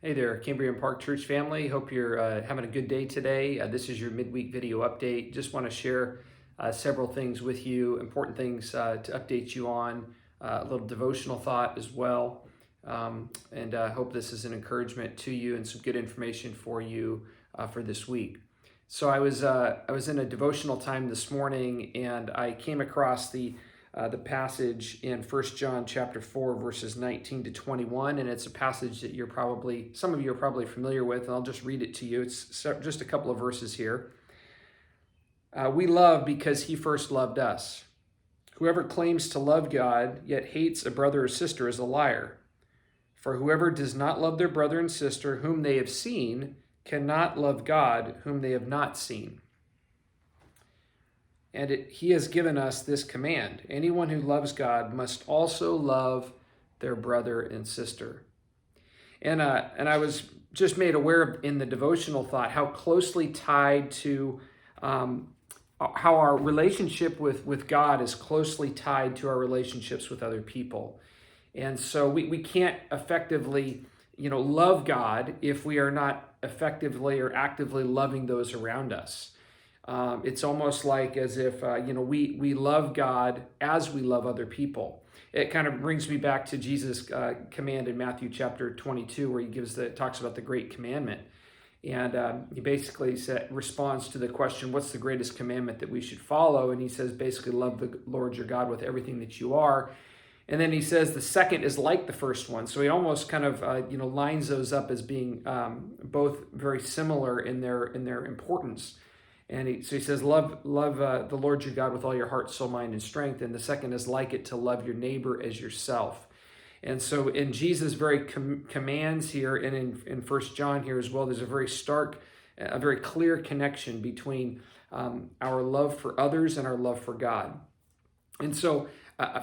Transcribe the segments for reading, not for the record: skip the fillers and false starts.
Hey there, Cambrian Park Church family. Hope you're having a good day today. This is your midweek video update. Just want to share several things with you, important things to update you on, a little devotional thought as well. And hope this is an encouragement to you and some good information for you for this week. So I was in a devotional time this morning, and I came across the passage in 1 John chapter 4, verses 19 to 21, and it's a passage that some of you are probably familiar with, and I'll just read it to you. It's just a couple of verses here. We love because he first loved us. Whoever claims to love God, yet hates a brother or sister is a liar. For whoever does not love their brother and sister whom they have seen cannot love God whom they have not seen. And he has given us this command: anyone who loves God must also love their brother and sister. And I was just made aware of in the devotional thought how closely tied to how our relationship with God is closely tied to our relationships with other people. And so we can't effectively, love God if we are not effectively or actively loving those around us. It's almost like as if, we love God as we love other people. It kind of brings me back to Jesus' command in Matthew chapter 22, where he talks about the great commandment. And he basically responds to the question, what's the greatest commandment that we should follow? And he says, basically, love the Lord your God with everything that you are. And then he says the second is like the first one. So he almost kind of, lines those up as being both very similar in their importance. And so he says, love the Lord your God with all your heart, soul, mind, and strength. And the second is like it, to love your neighbor as yourself. And so in Jesus' very commands here, and in 1 John here as well, there's a very clear connection between our love for others and our love for God. And so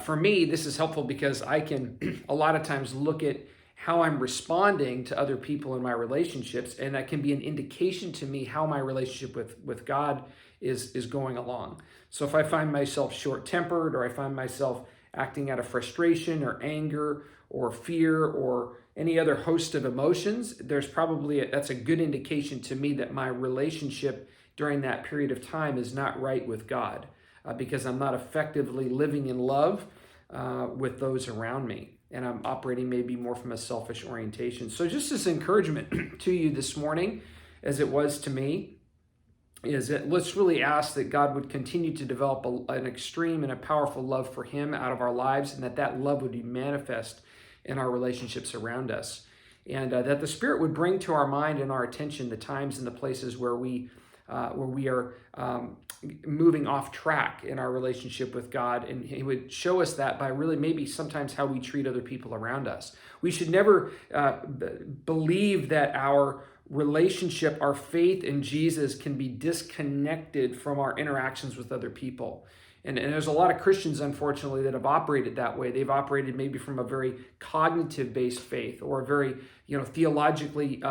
for me, this is helpful because I can a lot of times look at how I'm responding to other people in my relationships, and that can be an indication to me how my relationship with God is going along. So if I find myself short-tempered, or I find myself acting out of frustration or anger or fear or any other host of emotions, that's a good indication to me that my relationship during that period of time is not right with God, because I'm not effectively living in love with those around me. And I'm operating maybe more from a selfish orientation. So just this encouragement to you this morning, as it was to me, is that let's really ask that God would continue to develop an extreme and a powerful love for him out of our lives, and that love would be manifest in our relationships around us. And that the Spirit would bring to our mind and our attention the times and the places where we are moving off track in our relationship with God. And he would show us that by really maybe sometimes how we treat other people around us. We should never believe that our relationship, our faith in Jesus can be disconnected from our interactions with other people. And there's a lot of Christians, unfortunately, that have operated that way. They've operated maybe from a very cognitive-based faith, or a very, theologically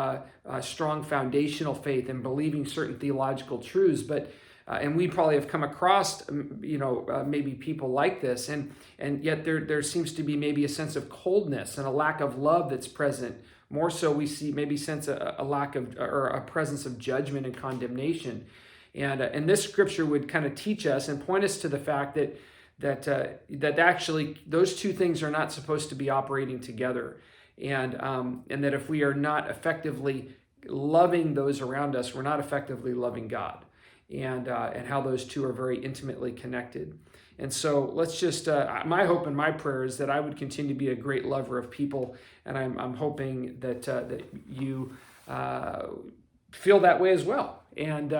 strong foundational faith, and believing certain theological truths. But and we probably have come across, maybe people like this, and yet there seems to be maybe a sense of coldness and a lack of love that's present. More so, we sense a lack of, or a presence of judgment and condemnation. And this scripture would kind of teach us and point us to the fact that actually those two things are not supposed to be operating together, and that if we are not effectively loving those around us, we're not effectively loving God, and how those two are very intimately connected. And so let's just, my hope and my prayer is that I would continue to be a great lover of people, and I'm hoping that you feel that way as well, and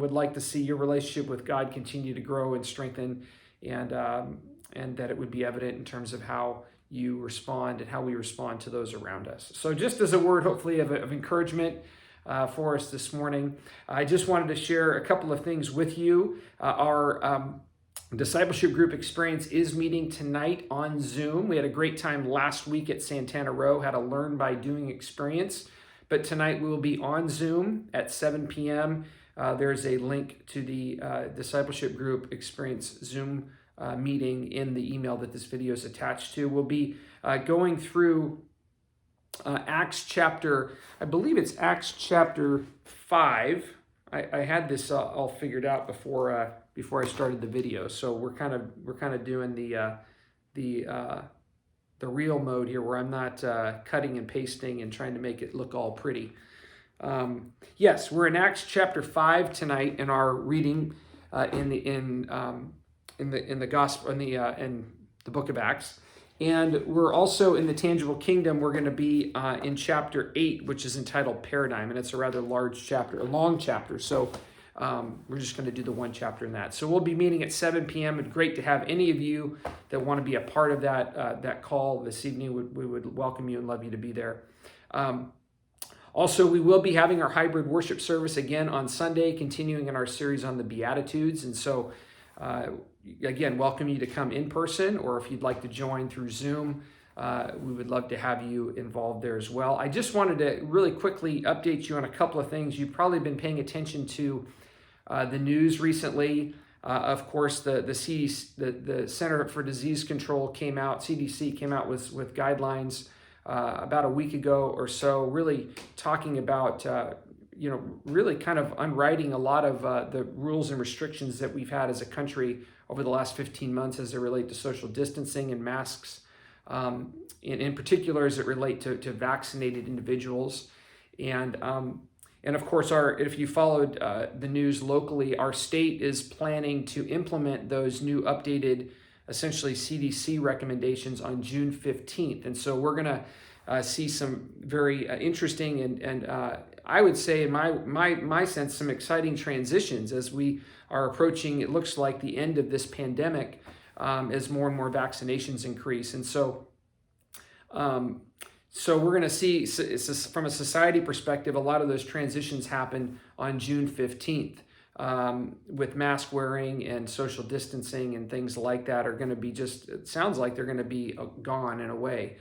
would like to see your relationship with God continue to grow and strengthen, and that it would be evident in terms of how you respond and how we respond to those around us. So just as a word, hopefully, of encouragement for us this morning, I just wanted to share a couple of things with you. Our discipleship group experience is meeting tonight on Zoom. We had a great time last week at Santana Row, had a learn by doing experience. But tonight we will be on Zoom at 7 p.m. There's a link to the discipleship group experience Zoom meeting in the email that this video is attached to. We'll be going through Acts chapter, I believe it's Acts chapter 5. I had this all figured out before I started the video, so we're kind of doing the real mode here, where I'm not cutting and pasting and trying to make it look all pretty. Yes, we're in Acts chapter 5 tonight in our reading in the gospel in the book of Acts. And we're also in the tangible kingdom. We're going to be in chapter 8, which is entitled Paradigm, and it's a rather large chapter, a long chapter. So we're just going to do the one chapter in that. So we'll be meeting at 7 p.m. It's great to have any of you that want to be a part of that call this evening. We would welcome you and love you to be there. Also, we will be having our hybrid worship service again on Sunday, continuing in our series on the Beatitudes. And so, again, welcome you to come in person, or if you'd like to join through Zoom, we would love to have you involved there as well. I just wanted to really quickly update you on a couple of things. You've probably been paying attention to the news recently. Of course, the CDC, the Center for Disease Control CDC came out with guidelines about a week ago or so, really talking about, really kind of unwriting a lot of the rules and restrictions that we've had as a country over the last 15 months as they relate to social distancing and masks, in particular as it relate to vaccinated individuals. And of course, if you followed the news locally, our state is planning to implement those new updated, essentially CDC recommendations on June 15th. And so we're going to see some very interesting and I would say, in my sense, some exciting transitions as we are approaching, it looks like, the end of this pandemic as more and more vaccinations increase. And so we're going to see, from a society perspective, a lot of those transitions happen on June 15th. With mask wearing and social distancing and things like that are going to be it sounds like they're going to be gone in a way.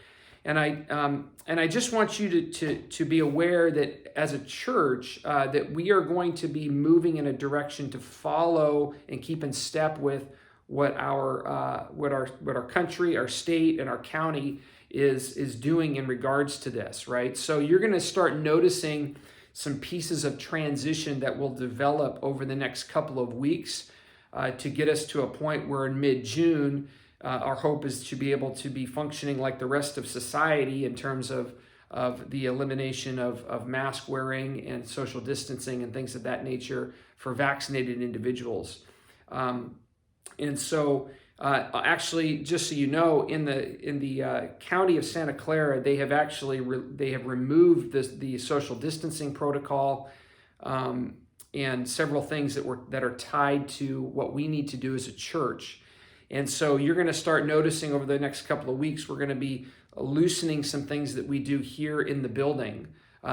And I just want you to be aware that as a church, that we are going to be moving in a direction to follow and keep in step with what our country, our state, and our county is doing in regards to this, right? So you're going to start noticing some pieces of transition that will develop over the next couple of weeks to get us to a point where in mid-June, our hope is to be able to be functioning like the rest of society in terms of the elimination of mask wearing and social distancing and things of that nature for vaccinated individuals. And so actually, just so you know, in the county of Santa Clara, they have actually removed the social distancing protocol and several things that are tied to what we need to do as a church. And so you're going to start noticing over the next couple of weeks, we're going to be loosening some things that we do here in the building.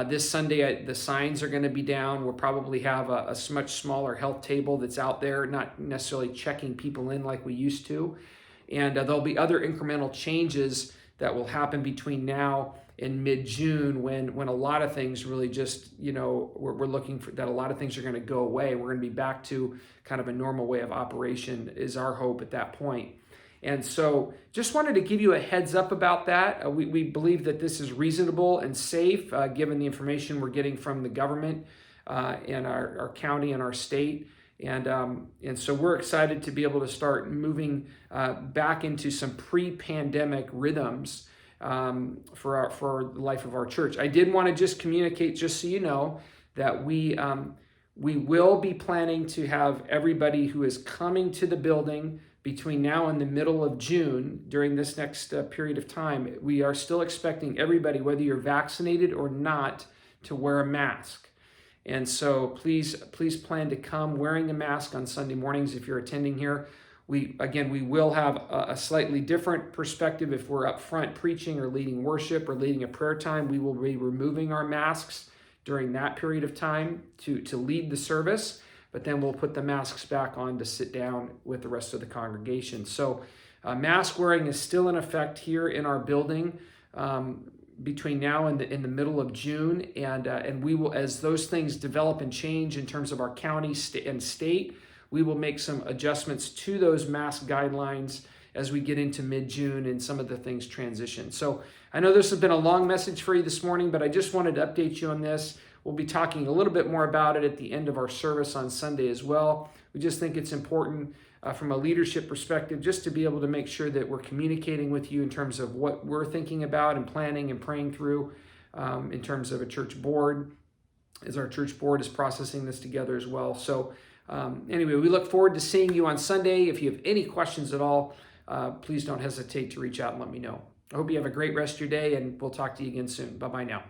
This Sunday, the signs are going to be down. We'll probably have a much smaller health table that's out there, not necessarily checking people in like we used to. And there'll be other incremental changes that will happen between now and mid-June when a lot of things really just, we're looking for that a lot of things are going to go away. We're going to be back to kind of a normal way of operation is our hope at that point. And so just wanted to give you a heads up about that. We believe that this is reasonable and safe given the information we're getting from the government and our county and our state. And so we're excited to be able to start moving back into some pre-pandemic rhythms for the life of our church. I did want to just communicate, just so you know, that we will be planning to have everybody who is coming to the building between now and the middle of June during this next period of time. We are still expecting everybody, whether you're vaccinated or not, to wear a mask. And so please plan to come wearing a mask on Sunday mornings if you're attending here. We will have a slightly different perspective if we're up front preaching or leading worship or leading a prayer time. We will be removing our masks during that period of time to lead the service, but then we'll put the masks back on to sit down with the rest of the congregation. So mask wearing is still in effect here in our building between now and in the middle of June, and we will, as those things develop and change in terms of our county and state, we will make some adjustments to those mask guidelines as we get into mid-June and some of the things transition. So I know this has been a long message for you this morning, but I just wanted to update you on this. We'll be talking a little bit more about it at the end of our service on Sunday as well. We just think it's important from a leadership perspective just to be able to make sure that we're communicating with you in terms of what we're thinking about and planning and praying through in terms of a church board, as our church board is processing this together as well. So anyway, we look forward to seeing you on Sunday. If you have any questions at all, please don't hesitate to reach out and let me know. I hope you have a great rest of your day, and we'll talk to you again soon. Bye-bye now.